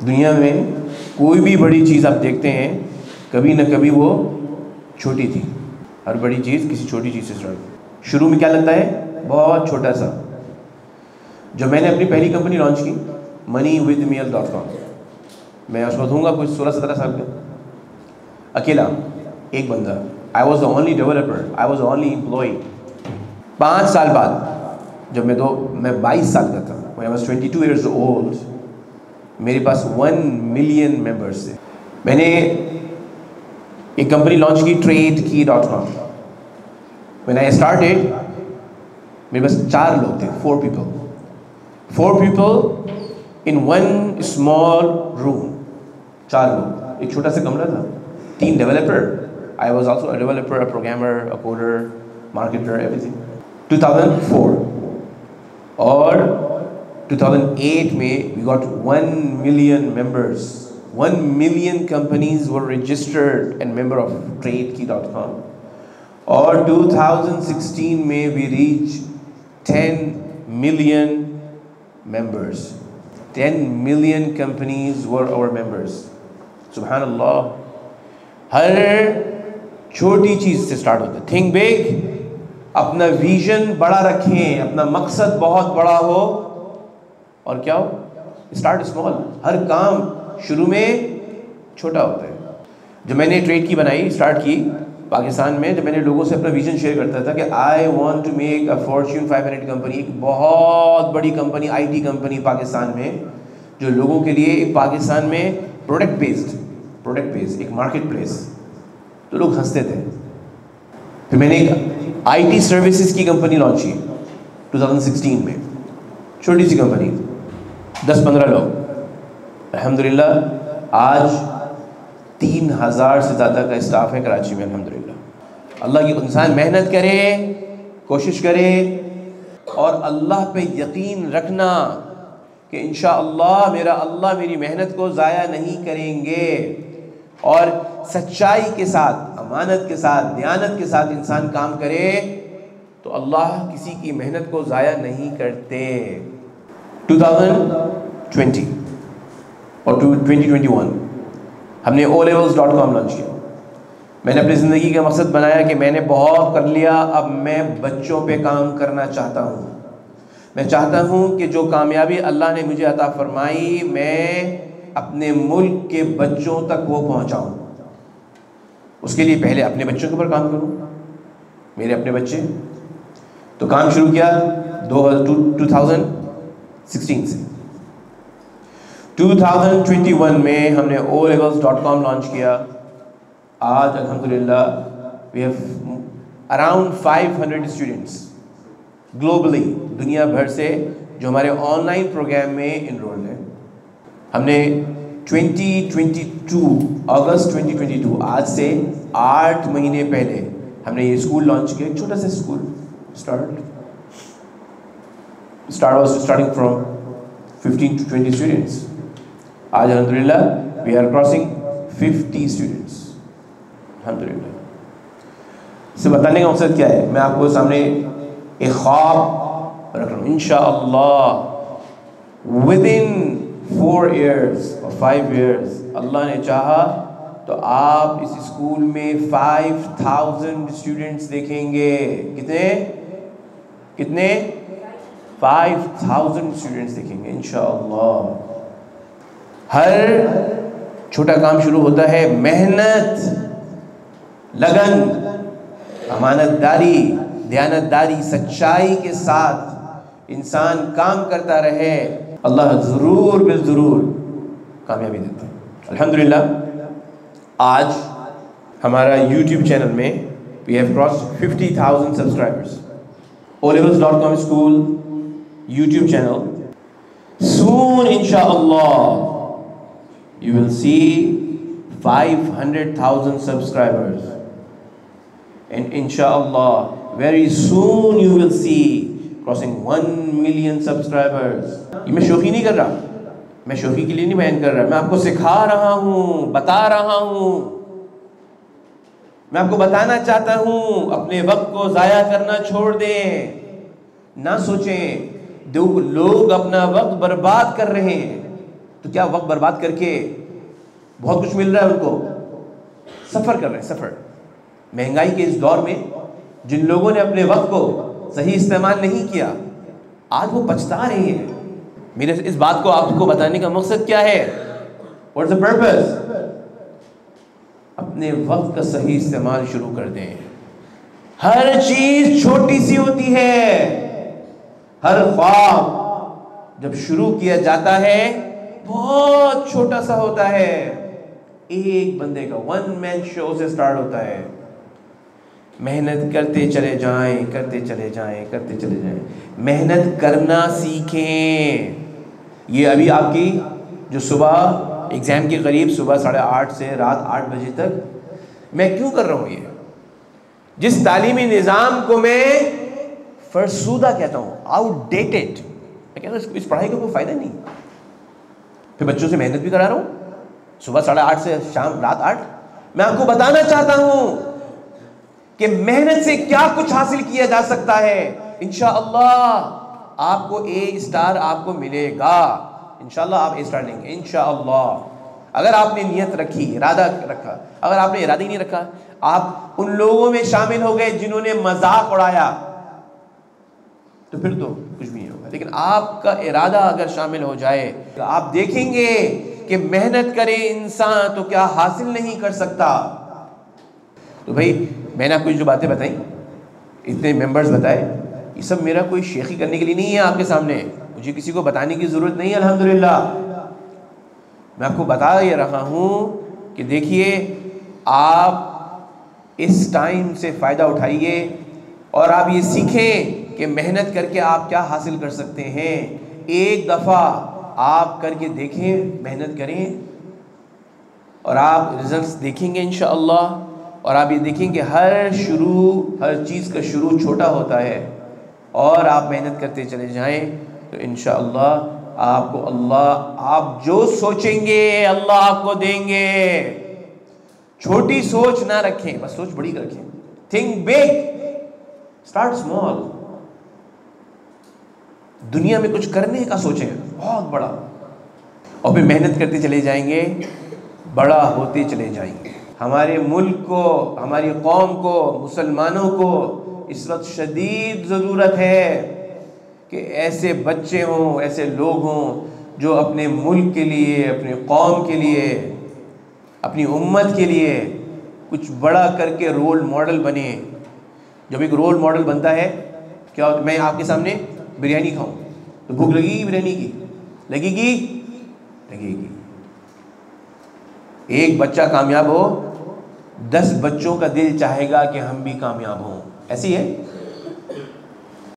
دنیا میں کوئی بھی بڑی چیز آپ دیکھتے ہیں کبھی نہ کبھی وہ چھوٹی تھی. ہر بڑی چیز کسی چھوٹی چیز سے شروع میں کیا لگتا ہے بہت چھوٹا سا. جب میں نے اپنی پہلی کمپنی لانچ کی moneywithmiyal.com, میں اس وقت ہوں گا کچھ 16-17 سال کا, اکیلا ایک بندہ. I was the only developer, I was the only employee. 5 سال بعد جب میں 22 سال کا تھا, when I was 22 years old, میرے پاس 1 ملین ممبرس تھے. میں نے ایک کمپنی لانچ کی TradeKey.com. when I started میرے پاس 4 لوگ تھے, 4 people in one small room. 4 لوگ, ایک چھوٹا سا کمرہ تھا, 3 developer. I was also a developer, a programmer, a coder, marketer, everything. 2004 اور 2008 میں we got 1 million members. 1 million companies were registered and member of TradeKey.com. اور 2016 میں we reached 10 million members. 10 million companies were our members. سبحان اللہ. ہر چھوٹی چیز سے start ہوتا ہے. تھنک بگ, اپنا ویژن بڑا رکھیں, اپنا مقصد بہت بڑا ہو, اور کیا ہو, اسٹارٹ اسمال. ہر کام شروع میں چھوٹا ہوتا ہے. جب میں نے ٹریڈ کی بنائی, اسٹارٹ کی پاکستان میں, جب میں نے لوگوں سے اپنا ویژن شیئر کرتا تھا کہ I want to make a fortune 500 company, ایک بہت بڑی کمپنی, آئی ٹی کمپنی پاکستان میں, جو لوگوں کے لیے ایک پاکستان میں پروڈکٹ بیسڈ ایک مارکیٹ پلیس, تو لوگ ہنستے تھے. پھر میں نے ایک آئی ٹی سروسز کی کمپنی لانچ کی 2016 میں, چھوٹی سی کمپنی, 10-15 لوگ. الحمدللہ آج 3000 سے زیادہ کا اسٹاف ہے کراچی میں. الحمدللہ. اللہ کی انسان محنت کرے, کوشش کرے, اور اللہ پہ یقین رکھنا کہ انشاءاللہ میرا اللہ میری محنت کو ضائع نہیں کریں گے. اور سچائی کے ساتھ, امانت کے ساتھ, دیانت کے ساتھ انسان کام کرے تو اللہ کسی کی محنت کو ضائع نہیں کرتے. 2020 اور 2021 ہم نے olevels.com لانچ کیا. میں نے اپنی زندگی کا مقصد بنایا کہ میں نے بہت کر لیا, اب میں بچوں پہ کام کرنا چاہتا ہوں. میں چاہتا ہوں کہ جو کامیابی اللہ نے مجھے عطا فرمائی میں اپنے ملک کے بچوں تک وہ پہنچاؤں. اس کے لیے پہلے اپنے بچوں کے اوپر کام کروں, میرے اپنے بچے. تو کام شروع کیا 2016 سے. 2021 میں ہم نے olevels.com لانچ کیا. آج الحمدللہ we have around 500 students globally, دنیا بھر سے, جو ہمارے آن لائن پروگرام میں انرولڈ ہیں. ہم نے 2022 اگست 2022 آج سے 8 مہینے پہلے ہم نے یہ اسکول لانچ کیا. ایک چھوٹا سا school starting from 15 to 20 students. آج الحمدللہ we are crossing 50 students. الحمدللہ. سے بتانے کا مقصد کیا ہے, میں آپ کو سامنے ایک خواب رکھ رہا ہوں. انشاءاللہ within 4 years or 5 years اللہ نے چاہا تو آپ اس اسکول میں 5000 اسٹوڈنٹس دیکھیں گے. کتنے 5000 اسٹوڈنٹس دیکھیں گے انشاءاللہ. ہر چھوٹا کام شروع ہوتا ہے محنت, لگن, امانت داری, دیانت داری, سچائی کے ساتھ انسان کام کرتا رہے, اللہ ضرور بالضرور کامیابی دیتا ہے. الحمدللہ آج ہمارا یوٹیوب چینل میں we have crossed 50,000 subscribers. olevels.com school YouTube channel. Soon inshallah you will see 500,000 subscribers, and inshallah very soon you will see crossing 1 million subscribers. یہ میں شوخی نہیں کر رہا, میں شوخی کے لیے نہیں بیان کر رہا, میں آپ کو سکھا رہا ہوں, بتا رہا ہوں, میں آپ کو بتانا چاہتا ہوں اپنے وقت کو ضائع کرنا چھوڑ دیں. نہ سوچیں لوگ اپنا وقت برباد کر رہے ہیں تو کیا وقت برباد کر کے بہت کچھ مل رہا ہے ان کو؟ سفر کر رہے ہیں، سفر. مہنگائی کے اس دور میں جن لوگوں نے اپنے وقت کو صحیح استعمال نہیں کیا، آج وہ پچھتا رہے ہیں. میرے اس بات کو آپ کو بتانے کا مقصد کیا ہے؟ What's the purpose؟ اپنے وقت کا صحیح استعمال شروع کر دیں. ہر چیز چھوٹی سی ہوتی ہے. ہر خواب جب شروع کیا جاتا ہے بہت چھوٹا سا ہوتا ہے. ایک بندے کا ون مین شو سے سٹارٹ ہوتا ہے. محنت کرتے چلے جائیں، کرتے چلے جائیں، کرتے چلے جائیں. محنت کرنا سیکھیں. یہ ابھی آپ کی جو صبح ایگزام کے قریب صبح 8:30 سے رات 8 بجے تک میں کیوں کر رہا ہوں؟ یہ جس تعلیمی نظام کو میں فرسودہ کہتا ہوں، آؤٹ ڈیٹڈ، میں کہتا ہوں اس پڑھائی کا کوئی فائدہ نہیں. پھر بچوں سے محنت بھی کرا رہا ہوں صبح 8:30 سے شام رات 8. میں آپ کو بتانا چاہتا ہوں کہ محنت سے کیا کچھ حاصل کیا جا سکتا ہے. انشاءاللہ آپ کو A* آپ کو ملے گا. انشاءاللہ آپ A* لیں گے انشاءاللہ. اگر آپ نے نیت رکھی، ارادہ رکھا. اگر آپ نے ارادہ ہی نہیں رکھا، آپ ان لوگوں میں شامل ہو گئے جنہوں نے مذاق اڑایا، تو پھر تو کچھ بھی نہیں ہوگا. لیکن آپ کا ارادہ اگر شامل ہو جائے تو آپ دیکھیں گے کہ محنت کرے انسان تو کیا حاصل نہیں کر سکتا. تو بھائی میں نے آپ کو جو باتیں بتائیں، اتنے ممبرز بتائے، یہ سب میرا کوئی شیخی کرنے کے لیے نہیں ہے آپ کے سامنے. مجھے کسی کو بتانے کی ضرورت نہیں ہے. الحمدللہ میں آپ کو بتا یہ رہا ہوں کہ دیکھیے آپ اس ٹائم سے فائدہ اٹھائیے اور آپ یہ سیکھیں کہ محنت کر کے آپ کیا حاصل کر سکتے ہیں. ایک دفعہ آپ کر کے دیکھیں، محنت کریں اور آپ رزلٹس دیکھیں گے انشاءاللہ. اور آپ یہ دیکھیں کہ ہر چیز کا شروع چھوٹا ہوتا ہے اور آپ محنت کرتے چلے جائیں تو انشاءاللہ آپ کو آپ جو سوچیں گے اللہ آپ کو دیں گے. چھوٹی سوچ نہ رکھیں، بس سوچ بڑی رکھیں. Think big, start small. دنیا میں کچھ کرنے کا سوچیں بہت بڑا، اور پھر محنت کرتے چلے جائیں گے، بڑا ہوتے چلے جائیں گے. ہمارے ملک کو، ہماری قوم کو، مسلمانوں کو اس وقت شدید ضرورت ہے کہ ایسے بچے ہوں، ایسے لوگ ہوں جو اپنے ملک کے لیے، اپنے قوم کے لیے، اپنی امت کے لیے کچھ بڑا کر کے رول ماڈل بنے. جب ایک رول ماڈل بنتا ہے کیا ہوتا ہے؟ میں آپ کے سامنے بریانی کھاؤں تو بھوک لگے گی، بریانی کی لگے گی. ایک بچہ کامیاب ہو، 10 بچوں کا دل چاہے گا کہ ہم بھی کامیاب ہوں. ایسی ہے